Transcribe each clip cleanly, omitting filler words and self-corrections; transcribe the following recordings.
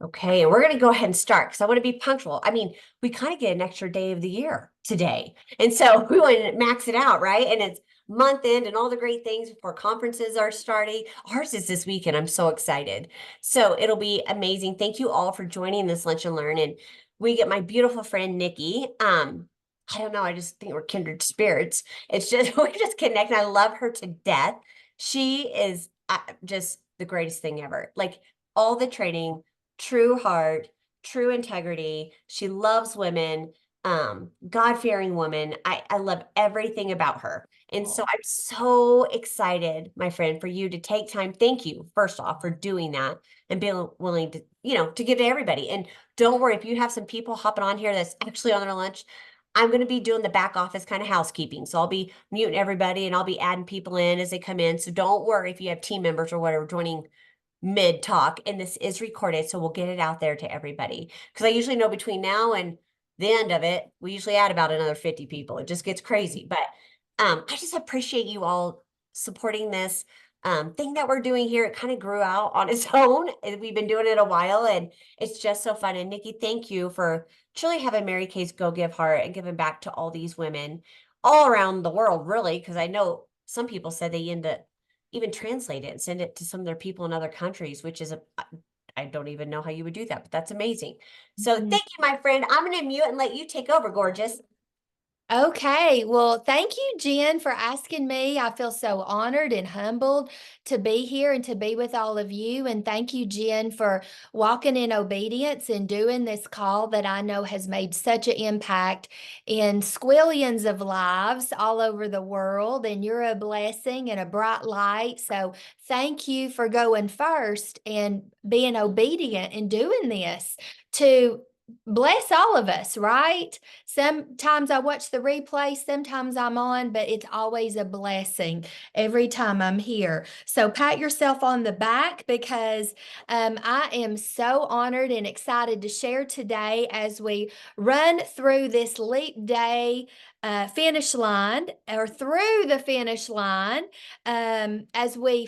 Okay, and we're going to go ahead and start because I want to be punctual. I mean, we kind of get an extra day of the year today. And so we want to max it out, right? And it's month end and all the great things before conferences are starting. Ours is this weekend. I'm so excited. So it'll be amazing. Thank you all for joining this Lunch and Learn. And we get my beautiful friend Nikki. I don't know, I just think we're kindred spirits. It's just we just connect. And I love her to death. She is just the greatest thing ever. Like all the training, true heart, true integrity. She loves women, God-fearing woman. I love everything about her. And so I'm so excited, my friend, for you to take time. Thank you, first off, for doing that and being willing to, to give to everybody. And don't worry, if you have some people hopping on here that's actually on their lunch, I'm going to be doing the back office kind of housekeeping. So I'll be muting everybody and I'll be adding people in as they come in. So don't worry if you have team members or whatever joining mid talk, and this is recorded, so we'll get it out there to everybody. Because I usually know between now and the end of it, we usually add about another 50 people. It just gets crazy. But I just appreciate you all supporting this thing that we're doing here. It kind of grew out on its own. And we've been doing it a while, and it's just so fun. And Nikki, thank you for truly having Mary Kay's Go Give Heart and giving back to all these women all around the world, really, because I know some people said they end up even translate it and send it to some of their people in other countries, which is I don't even know how you would do that, but that's amazing. So thank you, my friend. I'm going to mute and let you take over, gorgeous. Okay, well, thank you, Jen, for asking me. I feel so honored and humbled to be here and to be with all of you. And thank you, Jen, for walking in obedience and doing this call that I know has made such an impact in squillions of lives all over the world. And you're a blessing and a bright light. So thank you for going first and being obedient and doing this to bless all of us, right? Sometimes I watch the replay, sometimes I'm on, but it's always a blessing every time I'm here. So pat yourself on the back because I am so honored and excited to share today as we run through this leap day finish line or through the finish line as we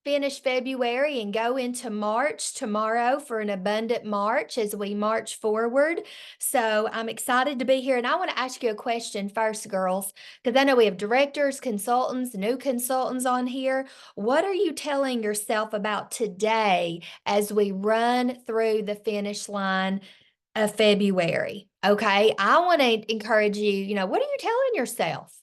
finish February and go into March tomorrow for an abundant March as we march forward. So I'm excited to be here. And I want to ask you a question first, girls, because I know we have directors, consultants, new consultants on here. What are you telling yourself about today as we run through the finish line of February? Okay. I want to encourage you, what are you telling yourself?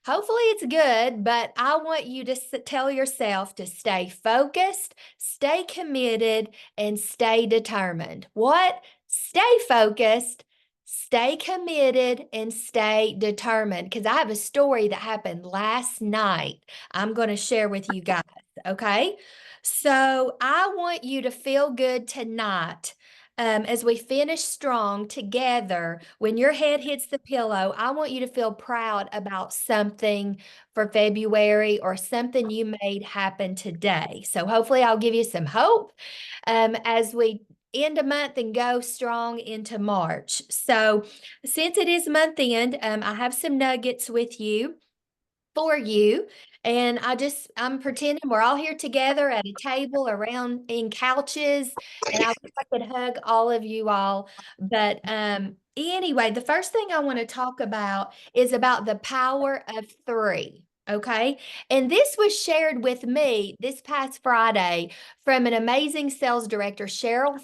Hopefully it's good, but I want you to tell yourself to stay focused, stay committed, and stay determined. What? Stay focused, stay committed, and stay determined. Because I have a story that happened last night I'm going to share with you guys, okay? So I want you to feel good tonight as we finish strong together, when your head hits the pillow, I want you to feel proud about something for February or something you made happen today. So hopefully I'll give you some hope as we end a month and go strong into March. So since it is month end, I have some nuggets with you for you. And I'm pretending we're all here together at a table around in couches, and I wish I could hug all of you all. But anyway, the first thing I want to talk about is about the power of three. Okay. And this was shared with me this past Friday from an amazing sales director, Cheryl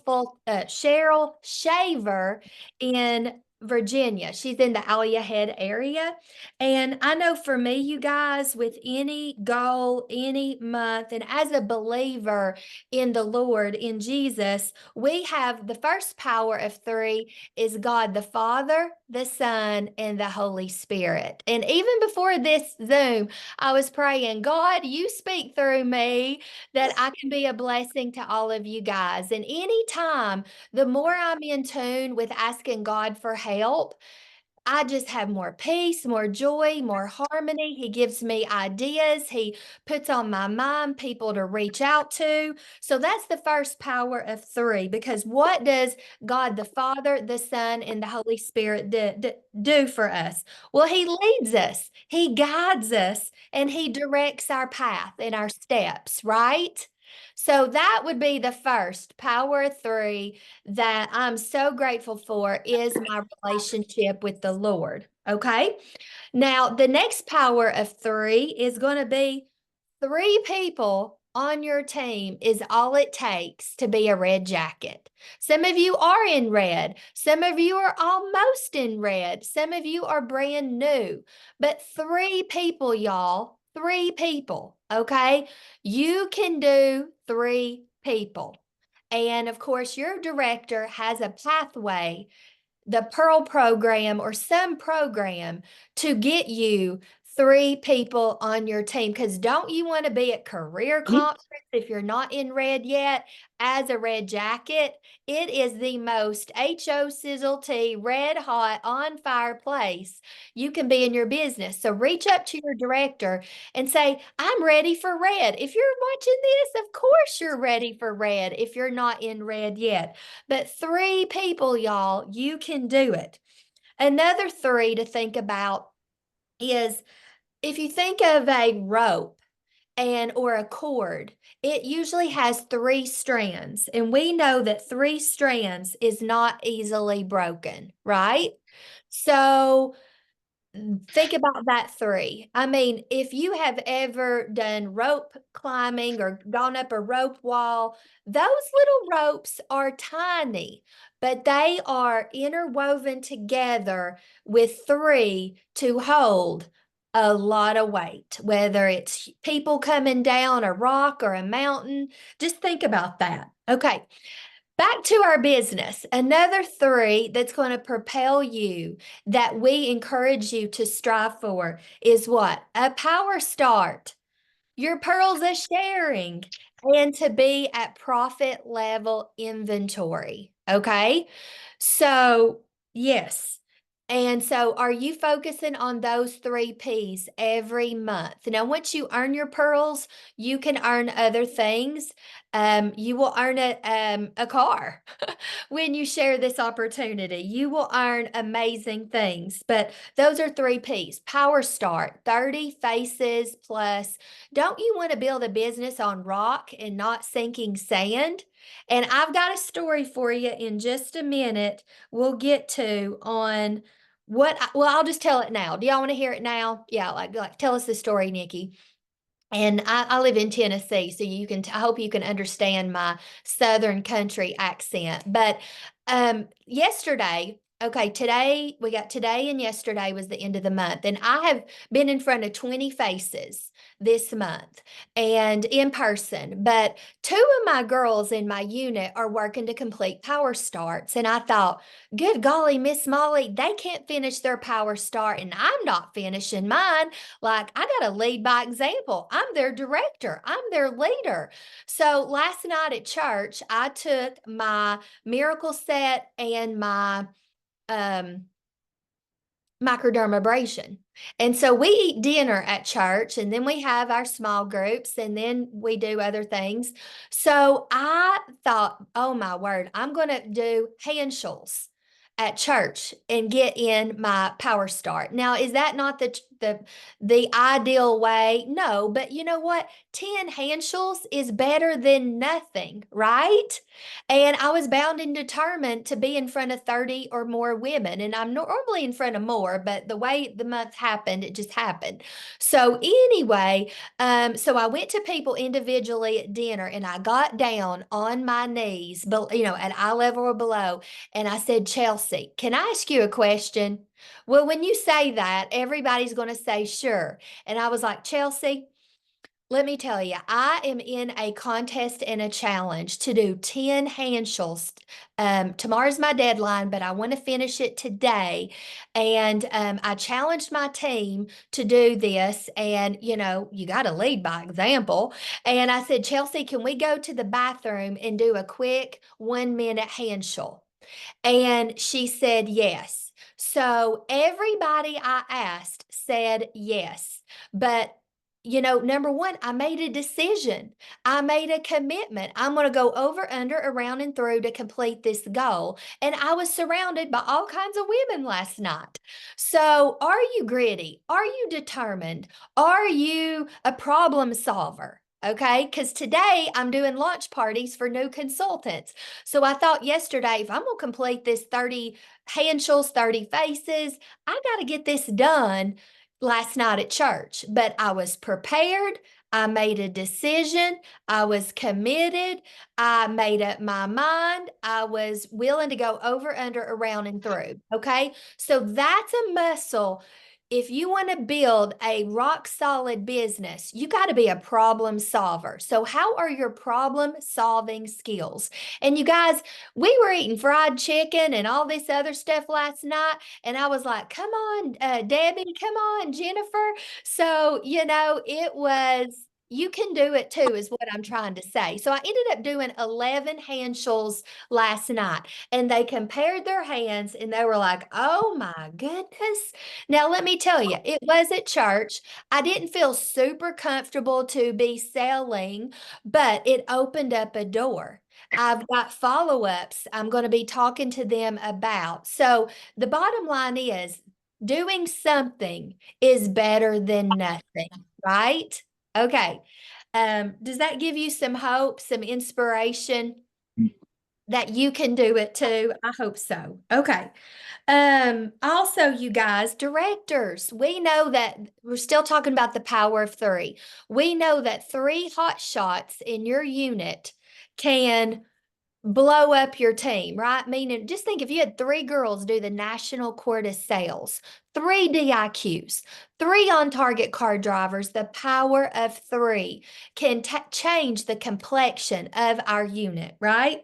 Shaver in Virginia. She's in the Alia Head area. And I know for me, you guys, with any goal, any month, and as a believer in the Lord, in Jesus, we have the first power of three is God the Father, the Son, and the Holy Spirit. And even before this Zoom, I was praying, God, you speak through me that I can be a blessing to all of you guys. And anytime, the more I'm in tune with asking God for help, I just have more peace, more joy, more harmony. He gives me ideas. He puts on my mind people to reach out to. So that's the first power of three, because what does God the Father, the Son, and the Holy Spirit do for us? Well, He leads us, He guides us, and He directs our path and our steps, right? So that would be the first power of three that I'm so grateful for is my relationship with the Lord. Okay. Now, the next power of three is going to be three people on your team is all it takes to be a red jacket. Some of you are in red. Some of you are almost in red. Some of you are brand new. But three people, y'all, three people, okay? You can do three people. And of course, your director has a pathway, the Pearl program or some program to get you three people on your team. Because don't you want to be at career conference if you're not in red yet as a red jacket? It is the most HO sizzle tea, red hot, on fire place you can be in your business. So reach up to your director and say, I'm ready for red. If you're watching this, of course you're ready for red if you're not in red yet. But three people, y'all, you can do it. Another three to think about is if you think of a rope and or a cord, it usually has three strands, and we know that three strands is not easily broken, right? So think about that three. I mean, if you have ever done rope climbing or gone up a rope wall, those little ropes are tiny, but they are interwoven together with three to hold a lot of weight, whether it's people coming down a rock or a mountain. Just think about that. Okay. Back to our business. Another three that's going to propel you that we encourage you to strive for is what? A power start. Your pearls are sharing and to be at profit level inventory. Okay. So, yes. And so, are you focusing on those three P's every month? Now, once you earn your pearls, you can earn other things. You will earn a car when you share this opportunity. You will earn amazing things. But those are three P's. Power start, 30 faces plus. Don't you want to build a business on rock and not sinking sand? And I've got a story for you in just a minute we'll get to on well, I'll just tell it now. Do y'all want to hear it now? Yeah, like tell us the story, Nikki. And I live in Tennessee, so you can, I hope you can understand my Southern country accent. But yesterday, okay, today, we got today and yesterday was the end of the month. And I have been in front of 20 faces this month and in person. But two of my girls in my unit are working to complete power starts. And I thought, good golly, Miss Molly, they can't finish their power start, and I'm not finishing mine. Like, I got to lead by example. I'm their director, I'm their leader. So last night at church, I took my miracle set and my um, microdermabrasion. And so we eat dinner at church, and then we have our small groups, and then we do other things. So I thought, oh my word, I'm going to do handshulls at church and get in my power start. Now, is that not the ideal way? No, but you know what? 10 handshulls is better than nothing, right? And I was bound and determined to be in front of 30 or more women. And I'm normally in front of more, but the way the month happened, it just happened. So anyway, so I went to people individually at dinner and I got down on my knees, but at eye level or below. And I said, Chelsea, can I ask you a question? Well, when you say that, everybody's going to say sure. And I was like, Chelsea, let me tell you, I am in a contest and a challenge to do 10 handshulls. Tomorrow's my deadline, but I want to finish it today. And I challenged my team to do this. And, you got to lead by example. And I said, Chelsea, can we go to the bathroom and do a quick 1 minute handshul? And she said yes. So everybody I asked said yes. But number one, I made a decision. I made a commitment. I'm going to go over, under, around, and through to complete this goal. And I was surrounded by all kinds of women last night. So, are you gritty? Are you determined? Are you a problem solver? Okay, because today I'm doing launch parties for new consultants. So I thought yesterday, if I'm going to complete this 30 handles, 30 faces, I got to get this done last night at church. But I was prepared. I made a decision. I was committed. I made up my mind. I was willing to go over, under, around, and through. Okay, so that's a muscle. If you want to build a rock solid business, you got to be a problem solver. So, how are your problem solving skills? And you guys, we were eating fried chicken and all this other stuff last night. And I was like, come on, Debbie, come on, Jennifer. So, it was. You can do it too, is what I'm trying to say. So I ended up doing 11 handles last night, and they compared their hands and they were like, oh my goodness. Now, let me tell you, it was at church. I didn't feel super comfortable to be selling, but it opened up a door. I've got follow ups I'm going to be talking to them about. So, the bottom line is doing something is better than nothing, right? Okay. Does that give you some hope, some inspiration that you can do it too? I hope so. Okay. Also, you guys, directors, we know that we're still talking about the power of three. We know that three hot shots in your unit can blow up your team, right? Meaning, just think if you had three girls do the national court of sales, three DIQs, three on target car drivers, the power of three can change the complexion of our unit, right?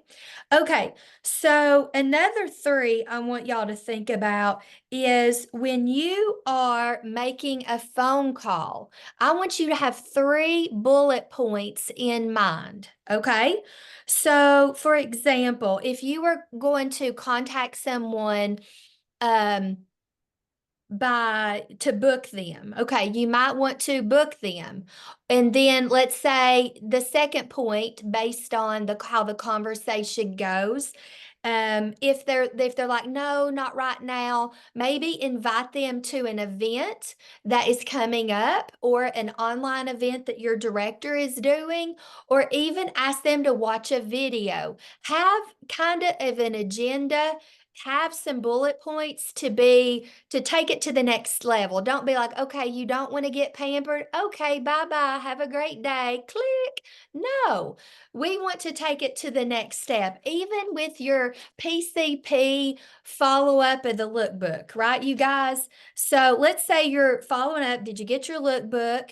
Okay, so another three I want y'all to think about is when you are making a phone call, I want you to have three bullet points in mind, okay? So, for example, if you were going to contact someone um, to book them, okay, you might want to book them. And then let's say the second point, based on how the conversation goes, if they're like, no, not right now, maybe invite them to an event that is coming up, or an online event that your director is doing, or even ask them to watch a video. Have kind of an agenda, have some bullet points to take it to the next level. Don't be like, okay, you don't want to get pampered. Okay, bye-bye. Have a great day. Click. No, we want to take it to the next step, even with your PCP follow-up of the lookbook, right, you guys? So let's say you're following up. Did you get your lookbook?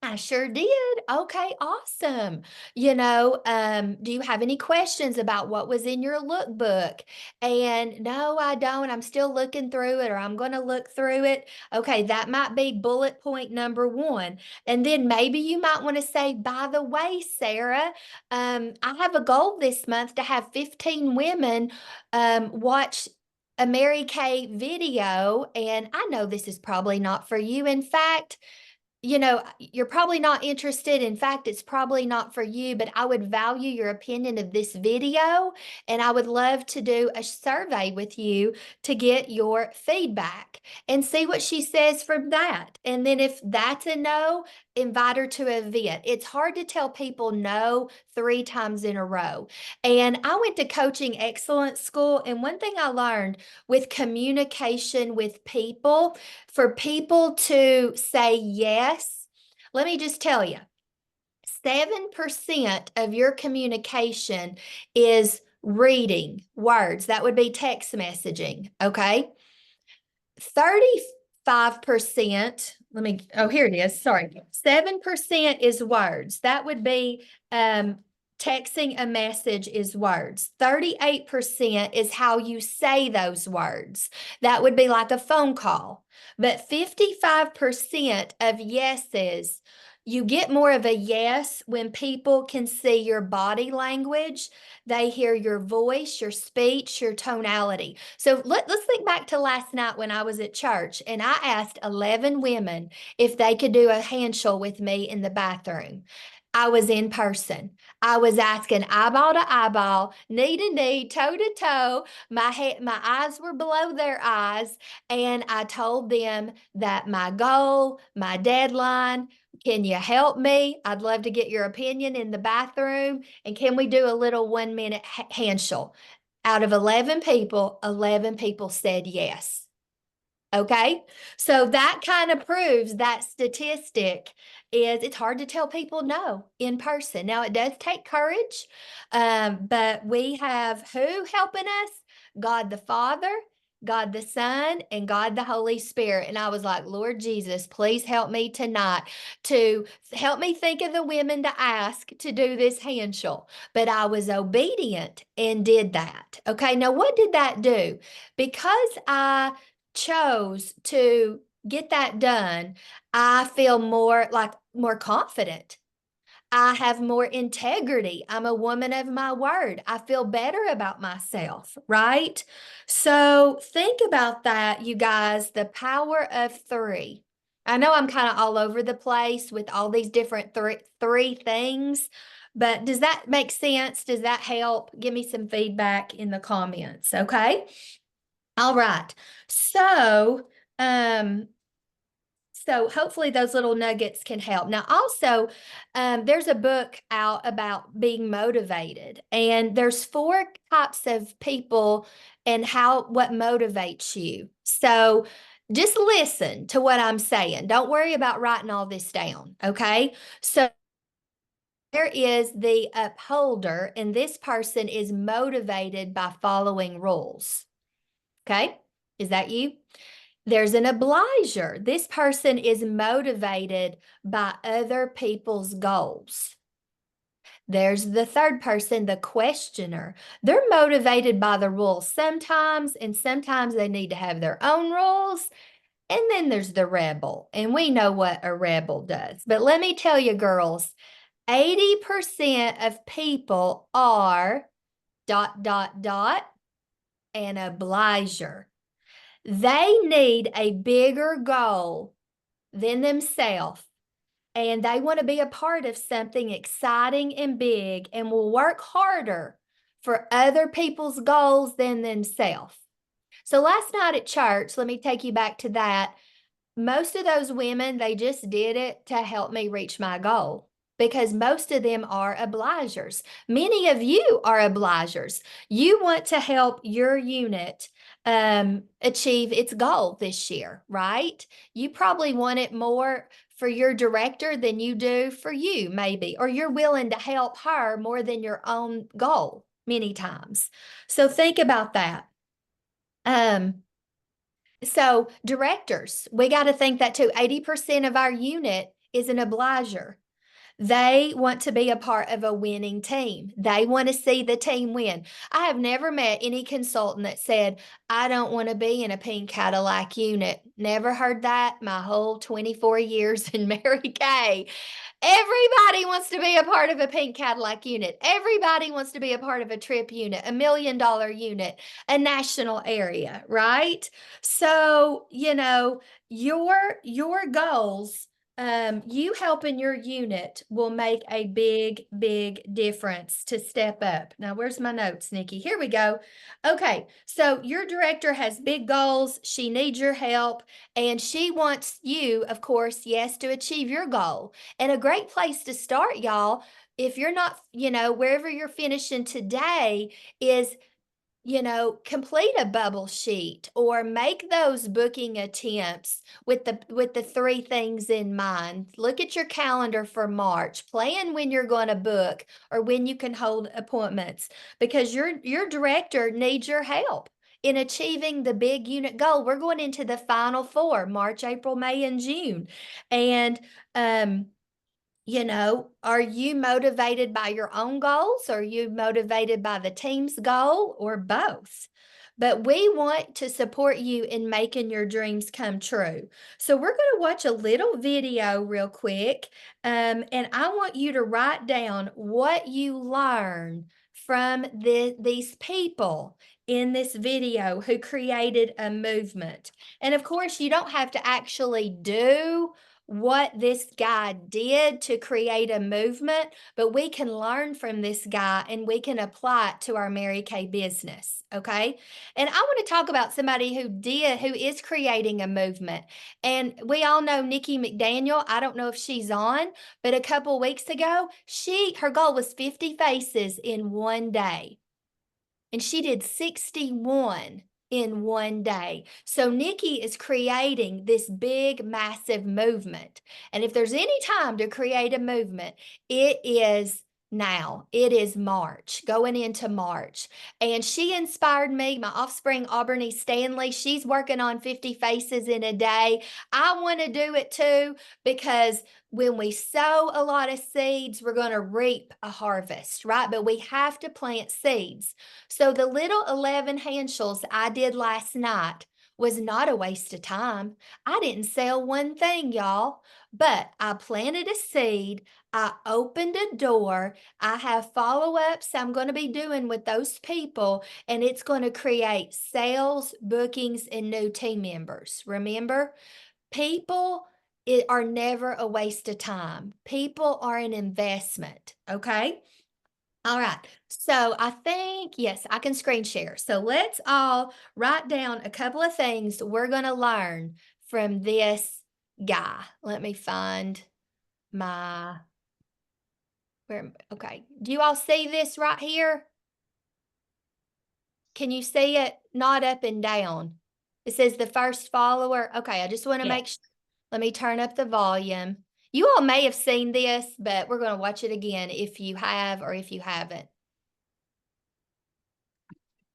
I sure did. Okay, awesome. Do you have any questions about what was in your lookbook? And no, I don't. I'm still looking through it, or I'm going to look through it. Okay, that might be bullet point number one. And then maybe you might want to say, by the way, Sarah, I have a goal this month to have 15 women watch a Mary Kay video. And I know this is probably not for you. In fact, you're probably not interested. In fact, it's probably not for you, but I would value your opinion of this video, and I would love to do a survey with you to get your feedback and see what she says from that. And then if that's a no, invite her to an event. It's hard to tell people no 3 times in a row. And I went to coaching excellence school, and one thing I learned with communication with people, for people to say yes, let me just tell you, 7% of your communication is reading words. That would be text messaging, okay? 35%, here it is, sorry. 7% is words. That would be texting a message is words. 38% is how you say those words. That would be like a phone call. But 55% of yeses, you get more of a yes when people can see your body language. They hear your voice, your speech, your tonality. So let's think back to last night when I was at church and I asked 11 women if they could do a handshake with me in the bathroom. I was in person. I was asking eyeball to eyeball, knee to knee, toe to toe. My eyes were below their eyes, and I told them that my goal, my deadline, Can you help me? I'd love to get your opinion in the bathroom. And can we do a little 1 minute handshell? Out of 11 people said yes. Okay, so that kind of proves that statistic is it's hard to tell people no in person. Now, it does take courage, but we have who helping us? God the Father, God the Son, and God the Holy Spirit. And I was like, Lord Jesus, please help me tonight to help me think of the women to ask to do this handshell. But I was obedient and did that. Okay, now what did that do? Because I chose to get that done, I feel more confident. I have more integrity. I'm a woman of my word. I feel better about myself, right? So think about that, you guys, the power of three. I know I'm kind of all over the place with all these different three things, but does that make sense? Does that help? Give me some feedback in the comments, okay? All right. So, um, so hopefully those little nuggets can help. Now, also, there's a book out about being motivated, and there's 4 types of people and what motivates you. So just listen to what I'm saying. Don't worry about writing all this down, okay? So there is the upholder, and this person is motivated by following rules. Okay, is that you? There's an obliger. This person is motivated by other people's goals. There's the third person, the questioner. They're motivated by the rules sometimes, and sometimes they need to have their own rules. And then there's the rebel, and we know what a rebel does. But let me tell you, girls, 80% of people are ... an obliger. They need a bigger goal than themselves, and they want to be a part of something exciting and big and will work harder for other people's goals than themselves. So last night at church, let me take you back to that. Most of those women, they just did it to help me reach my goal, because most of them are obligers. Many of you are obligers. You want to help your unit achieve its goal this year, right? You probably want it more for your director than you do for you, maybe, or you're willing to help her more than your own goal many times. So think about that. So directors, we got to think that too. 80% of our unit is an obliger. They want to be a part of a winning team. They want to see the team win. I have never met any consultant that said, I don't want to be in a pink Cadillac unit. Never heard that my whole 24 years in Mary Kay. Everybody wants to be a part of a pink Cadillac unit. Everybody wants to be a part of a trip unit, $1 million unit, a national area, right? So, your goals, you helping your unit will make a big, big difference to step up. Now, where's my notes, Nikki? Here we go. Okay, so your director has big goals. She needs your help, and she wants you, of course, yes, to achieve your goal. And a great place to start, y'all, if you're not, wherever you're finishing today, is complete a bubble sheet or make those booking attempts with the 3 things in mind. Look at your calendar for March. Plan when you're going to book or when you can hold appointments, because your director needs your help in achieving the big unit goal. We're going into the final 4, March, April, May, and June. And are you motivated by your own goals? Or are you motivated by the team's goal, or both? But we want to support you in making your dreams come true. So we're going to watch a little video real quick. And I want you to write down what you learn from these people in this video who created a movement. And of course, you don't have to actually do what this guy did to create a movement, but we can learn from this guy and we can apply it to our Mary Kay business. Okay. And I want to talk about somebody who is creating a movement. And we all know Nikki McDaniel. I don't know if she's on, but a couple weeks ago, her goal was 50 faces in one day. And she did 61 in one day. So Nikki is creating this big, massive movement. And if there's any time to create a movement, it is now. It is March, going into March. And she inspired me, my offspring, Aubrey Stanley. She's working on 50 faces in a day. I want to do it too, because when we sow a lot of seeds, we're going to reap a harvest, right? But we have to plant seeds. So the little 11 handfuls I did last night was not a waste of time. I didn't sell one thing, y'all, but I planted a seed. I opened a door. I have follow-ups I'm going to be doing with those people, and it's going to create sales, bookings, and new team members. Remember, people are never a waste of time. People are an investment, okay? All right. So I think, yes, I can screen share. So let's all write down a couple of things we're going to learn from this guy. Let me find my, okay. Do you all see this right here? Can you see it? Not up and down. It says the first follower. Okay, I just want to Yeah. make sure. Let me turn up the volume. You all may have seen this, but we're going to watch it again if you have or if you haven't.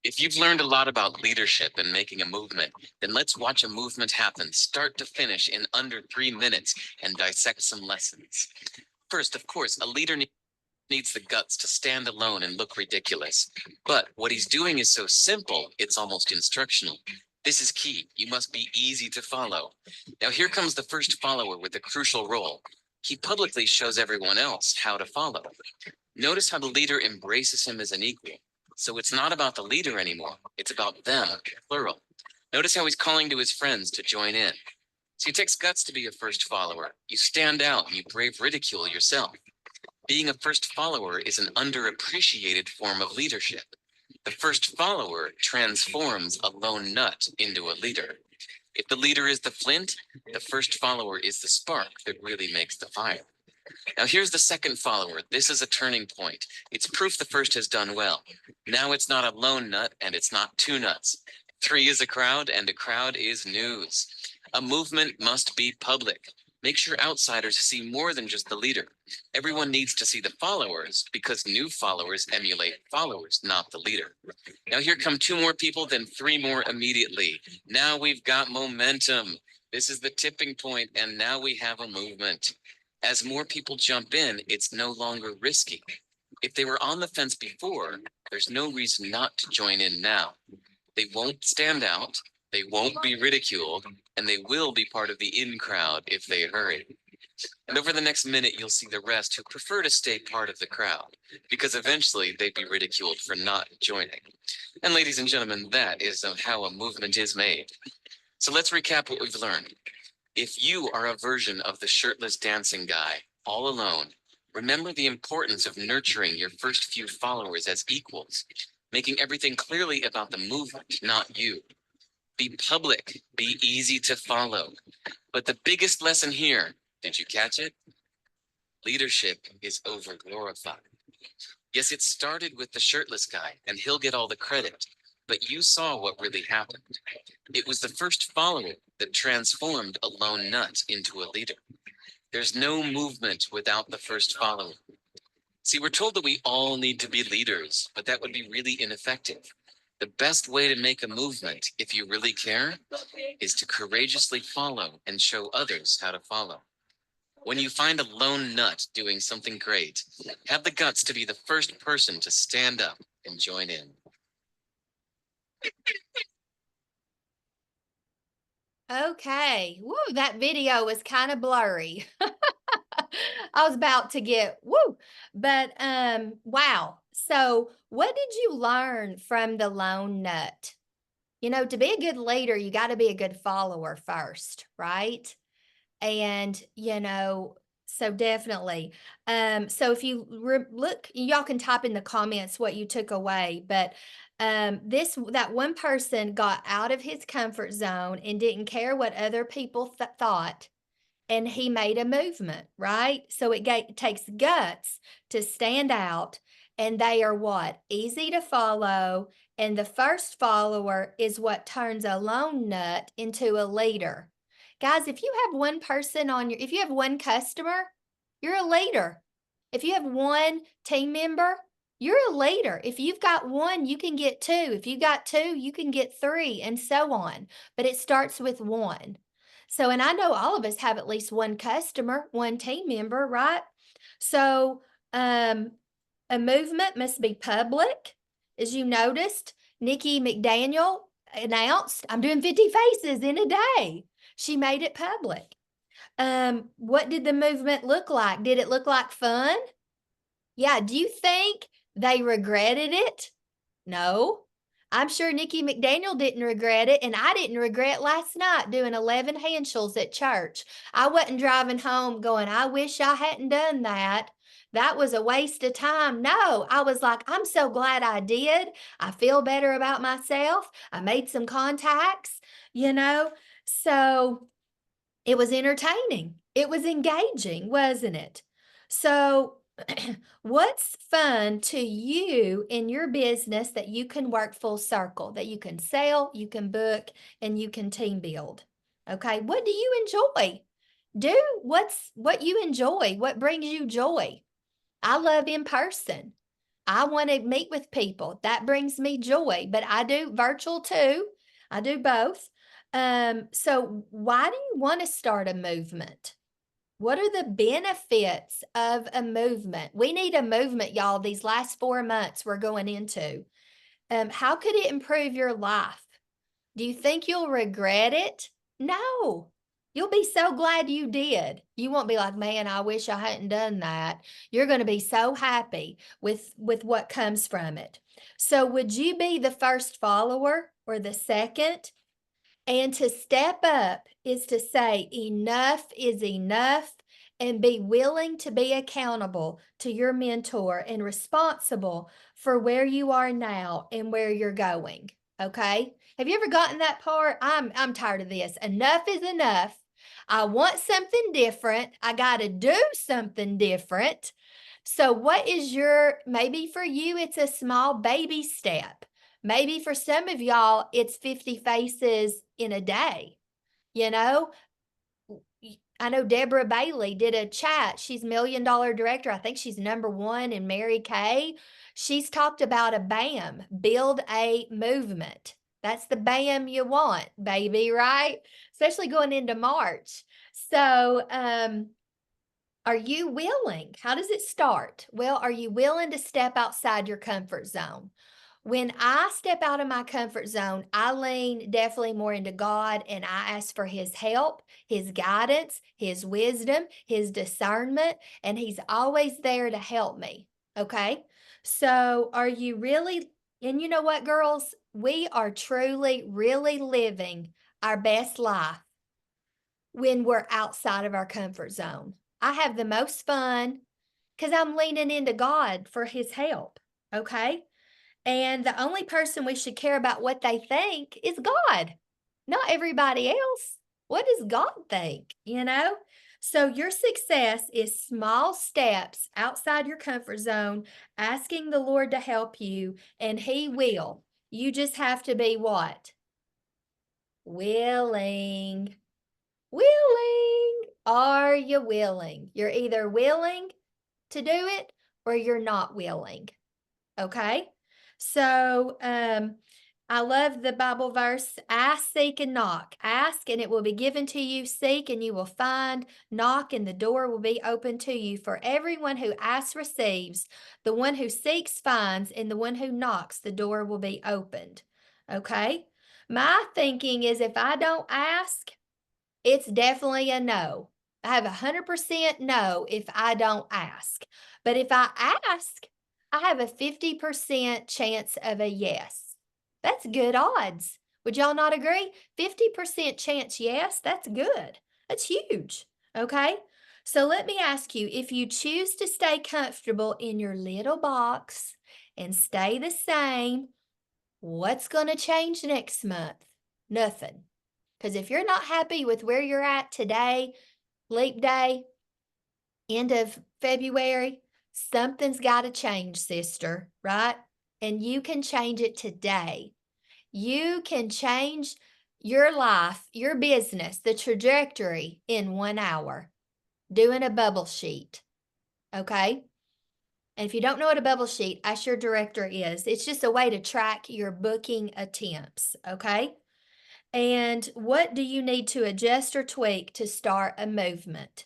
If you've learned a lot about leadership and making a movement, then let's watch a movement happen start to finish in under 3 minutes and dissect some lessons. First, of course, a leader needs the guts to stand alone and look ridiculous. But what he's doing is so simple, it's almost instructional. This is key. You must be easy to follow. Now here comes the first follower with a crucial role. He publicly shows everyone else how to follow. Notice how the leader embraces him as an equal. So it's not about the leader anymore. It's about them, plural. Notice how he's calling to his friends to join in. So it takes guts to be a first follower. You stand out and you brave ridicule yourself. Being a first follower is an underappreciated form of leadership. The first follower transforms a lone nut into a leader. If the leader is the flint, the first follower is the spark that really makes the fire. Now here's the second follower. This is a turning point. It's proof the first has done well. Now it's not a lone nut and it's not two nuts. 3 is a crowd and a crowd is news. A movement must be public. Make sure outsiders see more than just the leader. Everyone needs to see the followers because new followers emulate followers, not the leader. Now here come 2 more people, then 3 more immediately. Now we've got momentum. This is the tipping point, and now we have a movement. As more people jump in, it's no longer risky. If they were on the fence before, there's no reason not to join in now. They won't stand out, they won't be ridiculed, and they will be part of the in crowd if they hurry. And over the next minute, you'll see the rest who prefer to stay part of the crowd, because eventually they'd be ridiculed for not joining. And ladies and gentlemen, that is how a movement is made. So let's recap what we've learned. If you are a version of the shirtless dancing guy, all alone, remember the importance of nurturing your first few followers as equals, making everything clearly about the movement, not you. Be public, be easy to follow. But the biggest lesson here, did you catch it? Leadership is overglorified. Yes, it started with the shirtless guy, and he'll get all the credit. But you saw what really happened. It was the first follower that transformed a lone nut into a leader. There's no movement without the first follower. See, we're told that we all need to be leaders, but that would be really ineffective. The best way to make a movement, if you really care, is to courageously follow and show others how to follow. When you find a lone nut doing something great, have the guts to be the first person to stand up and join in. Okay. Woo, that video was kind of blurry. I was about to get woo. But wow. So what did you learn from the lone nut? You know, to be a good leader, you got to be a good follower first, right? And, so definitely. So if you look, y'all can type in the comments what you took away, but that one person got out of his comfort zone and didn't care what other people thought, and he made a movement, right? So it takes guts to stand out, and they are what? Easy to follow, and the first follower is what turns a lone nut into a leader. Guys, if you have one person if you have one customer, you're a leader. If you have one team member, you're a leader. If you've got one, you can get two. If you got two, you can get three, and so on. But it starts with one. So, and I know all of us have at least one customer, one team member, right? So, a movement must be public. As you noticed, Nikki McDaniel announced, I'm doing 50 faces in a day. She made it public. What did the movement look like? Did it look like fun? Yeah. Do you think they regretted it? No. I'm sure Nikki McDaniel didn't regret it, and I didn't regret last night doing 11 handshakes at church. I wasn't driving home going, I wish I hadn't done that. That was a waste of time. No, I was like, I'm so glad I did. I feel better about myself. I made some contacts, So it was entertaining. It was engaging, wasn't it? So what's fun to you in your business that you can work full circle, that you can sell, you can book, and you can team build? Okay, what do you enjoy? Do what you enjoy, what brings you joy. I love in person. I want to meet with people. That brings me joy, but I do virtual too. I do both. So why do you want to start a movement? What are the benefits of a movement? We need a movement, y'all, these last 4 months we're going into. How could it improve your life? Do you think you'll regret it? No. You'll be so glad you did. You won't be like, man, I wish I hadn't done that. You're going to be so happy with what comes from it. So would you be the first follower or the second? And to step up is to say enough is enough, and be willing to be accountable to your mentor and responsible for where you are now and where you're going. Okay? Have you ever gotten that part? I'm tired of this. Enough is enough. I want something different. I got to do something different. So what is maybe for you it's a small baby step. Maybe for some of y'all, it's 50 faces in a day. I know Deborah Bailey did a chat. She's $1 Million Director. I think she's #1 in Mary Kay. She's talked about a BAM, build a movement. That's the BAM you want, baby, right? Especially going into March. So, are you willing? How does it start? Well, are you willing to step outside your comfort zone? When I step out of my comfort zone, I lean definitely more into God, and I ask for His help, His guidance, His wisdom, His discernment, and He's always there to help me. Okay? So, are you really, and you know what, girls? We are truly, really living our best life when we're outside of our comfort zone. I have the most fun because I'm leaning into God for His help. Okay? And the only person we should care about what they think is God, not everybody else. What does God think? So your success is small steps outside your comfort zone, asking the Lord to help you, and He will. You just have to be what? Willing. Willing. Are you willing? You're either willing to do it or you're not willing. Okay? So, I love the Bible verse, ask, seek, and knock. Ask, and it will be given to you. Seek, and you will find. Knock, and the door will be open to you. For everyone who asks receives. The one who seeks finds, and the one who knocks, the door will be opened. Okay? My thinking is if I don't ask, it's definitely a no. I have 100% no if I don't ask. But if I ask, I have a 50% chance of a yes. That's good odds. Would y'all not agree? 50% chance yes, that's good. That's huge. Okay. So let me ask you, if you choose to stay comfortable in your little box and stay the same, what's going to change next month? Nothing. Because if you're not happy with where you're at today, leap day, end of February, something's got to change, sister, right? And you can change it today. You can change your life, your business, the trajectory in 1 hour doing a bubble sheet. Okay. And if you don't know what a bubble sheet, ask your director is. It's just a way to track your booking attempts. Okay. And what do you need to adjust or tweak to start a movement?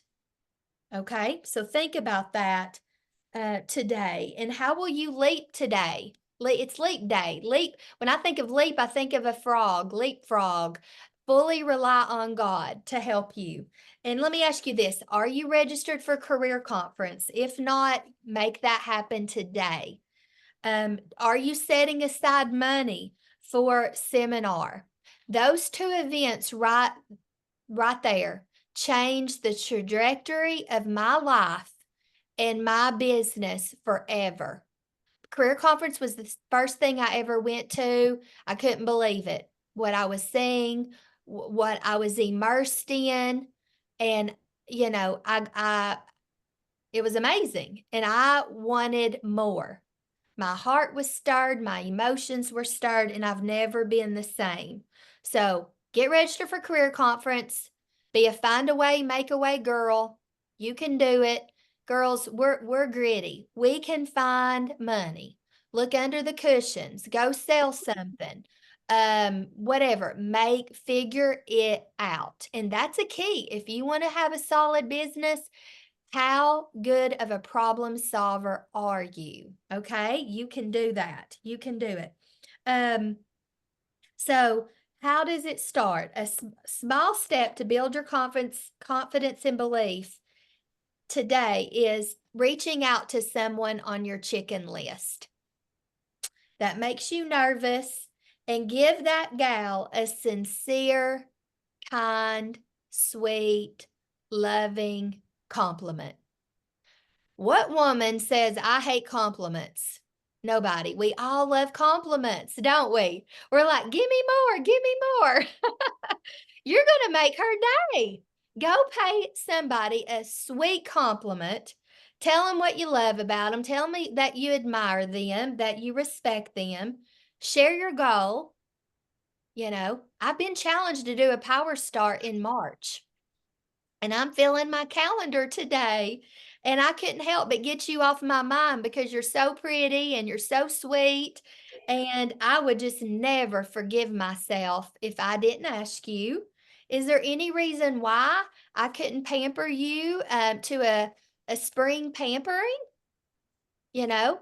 Okay. So think about that today. And how will you leap today? It's leap day. Leap. When I think of leap, I think of a frog, leapfrog. Fully rely on God to help you. And let me ask you this. Are you registered for career conference? If not, make that happen today. Are you setting aside money for seminar? Those two events right there change the trajectory of my life and my business forever. Career conference was the first thing I ever went to. I couldn't believe it. What I was seeing, what I was immersed in, and it was amazing, and I wanted more. My heart was stirred, my emotions were stirred, and I've never been the same. So get registered for career conference. Be a find a way, make a way girl. You can do it. Girls, we're gritty. We can find money. Look under the cushions. Go sell something. Whatever. Figure it out. And that's a key. If you want to have a solid business, how good of a problem solver are you? Okay, you can do that. You can do it. So how does it start? A small step to build your confidence and belief today is reaching out to someone on your chicken list that makes you nervous, and give that gal a sincere, kind, sweet, loving compliment. What woman says, I hate compliments? Nobody. We all love compliments, don't we? We're like, give me more, give me more. You're going to make her day. Go pay somebody a sweet compliment. Tell them what you love about them. Tell me that you admire them, that you respect them. Share your goal. I've been challenged to do a power start in March. And I'm filling my calendar today. And I couldn't help but get you off my mind because you're so pretty and you're so sweet. And I would just never forgive myself if I didn't ask you. Is there any reason why I couldn't pamper you to a spring pampering? You know,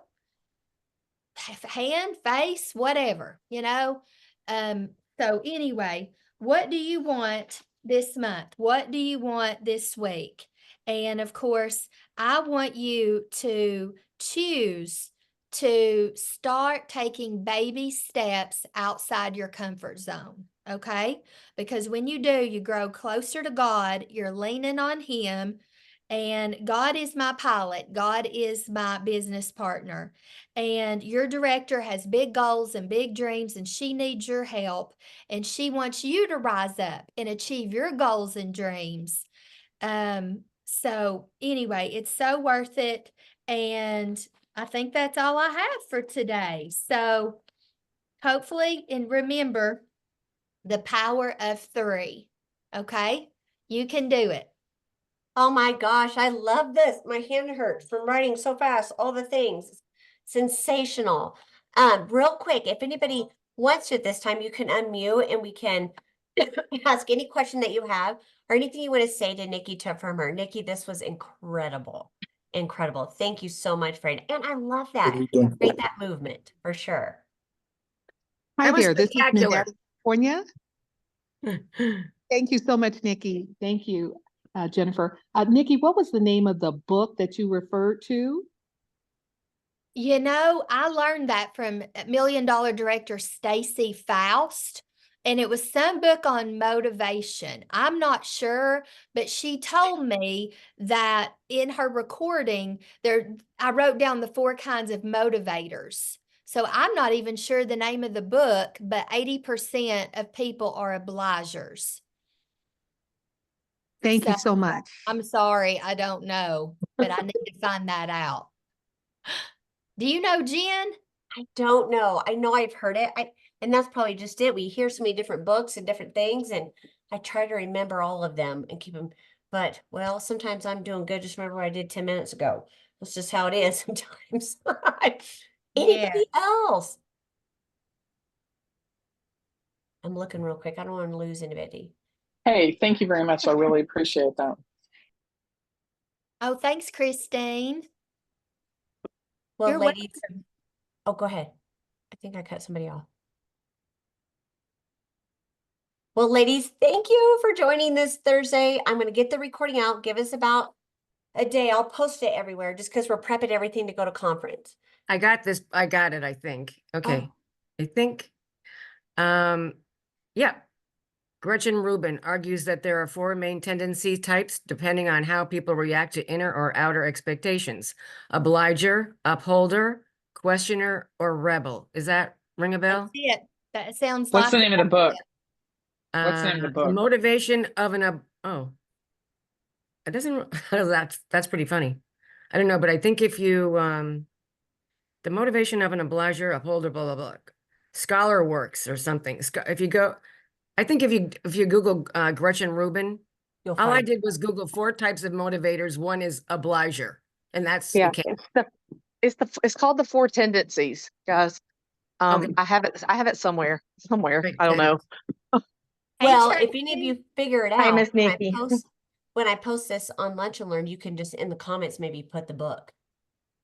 hand, face, whatever, So anyway, what do you want this month? What do you want this week? And of course, I want you to choose to start taking baby steps outside your comfort zone. Okay? Because when you do, you grow closer to God, you're leaning on Him, and God is my pilot, God is my business partner. And your director has big goals and big dreams, and she needs your help. And she wants you to rise up and achieve your goals and dreams. So anyway, it's so worth it. And I think that's all I have for today. So hopefully, and remember the power of 3. Okay? You can do it. Oh my gosh, I love this. My hand hurts from writing so fast, all the things. Sensational. Real quick, if anybody wants to this time, you can unmute and we can ask any question that you have or anything you want to say to Nikki to affirm her. Nikki, this was incredible. Incredible. Thank you so much, friend. And I love that. Create that movement for sure. Hi That was there, this is spectacular. Nanette, California. Thank you so much, Nikki. Thank you, Jennifer. Nikki, what was the name of the book that you referred to? I learned that from $1 Million director Stacy Faust. and it was some book on motivation. I'm not sure, but she told me that in her recording, I wrote down the 4 kinds of motivators. So I'm not even sure the name of the book, but 80% of people are obligers. Thank you So so much. I'm sorry, I don't know, but I need to find that out. Do you know Jen? I don't know. I know I've heard it. And that's probably just it. We hear so many different books and different things, and I try to remember all of them and keep them. But well, sometimes I'm doing good. Just remember what I did 10 minutes ago. That's just how it is sometimes. Yeah. Anybody else? I'm looking real quick. I don't want to lose anybody. Hey, thank you very much. I really appreciate that. Oh, thanks, Christine. Well, You're ladies, welcome. oh, go ahead. I think I cut somebody off. Well, ladies, thank you for joining this Thursday. I'm going to get the recording out. Give us about a day. I'll post it everywhere just because we're prepping everything to go to conference. I got this. I got it, I think. Okay. Oh. I think, yeah. Gretchen Rubin argues that there are 4 main tendency types depending on how people react to inner or outer expectations: obliger, upholder, questioner, or rebel. Is that ring a bell? That's it. That sounds What's like the name of the book? Uh, What's the name of the the book? motivation of it doesn't, that's pretty funny. I don't know, but I think if you, the motivation of an obliger, upholder, blah, blah, blah, scholar works or something. If you go, I think if you Google Gretchen Rubin, You'll all I find. did was Google 4 types of motivators. One is obliger, and that's Yeah, it came. it's called the 4 tendencies, guys. Okay. I have it somewhere. Great. I don't know. Hey, Well, if any of Tracy. you figure it Hi, out, Miss Nikki. when I post this on Lunch and Learn, you can just in the comments maybe put the book.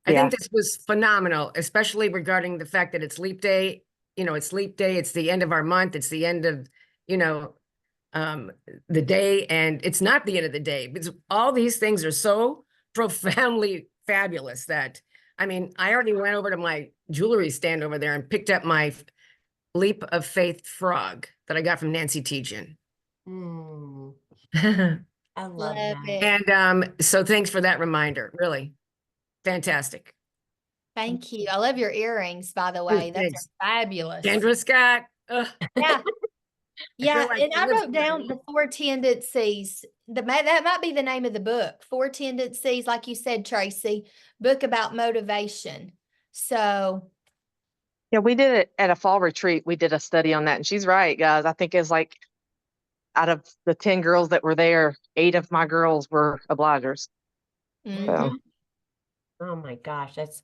I Yeah. think this was phenomenal, especially regarding the fact that it's leap day. You know, it's leap day. It's the end of our month. It's the end of, you know, the day, and it's not the end of the day because all these things are so profoundly fabulous that, I mean, I already went over to my jewelry stand over there and picked up my Leap of Faith frog that I got from Nancy Tejan. Mm, And I love Love that. it. so thanks for that reminder. Really fantastic. Thank you. I love your earrings, by the way. Those Thanks. are fabulous. Kendra Scott. Ugh. Yeah. Yeah, like and she I lives wrote in down my- the 4 tendencies. That might be the name of the book. 4 tendencies, like you said, Tracy, book about motivation. So Yeah, we did it at a fall retreat. We did a study on that, and she's right, guys. I think it's like out of the 10 girls that were there, 8 of my girls were obligers. mhm. Oh my gosh, that's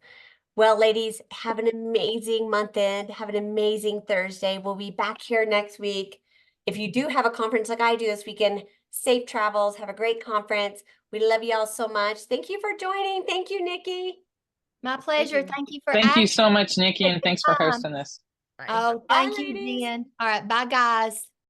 well, ladies, have an amazing month end. Have an amazing Thursday. We'll be back here next week. If you do have a conference like I do this weekend, safe travels. Have a great conference. We love you all so much. Thank you for joining. Thank you, Nikki. My pleasure. you. Thank you for Thank you asking. so much, Nikki, Take and the thanks for time. hosting this. Bye. Oh, Bye, thank you, ladies. Jen. All right, bye, guys.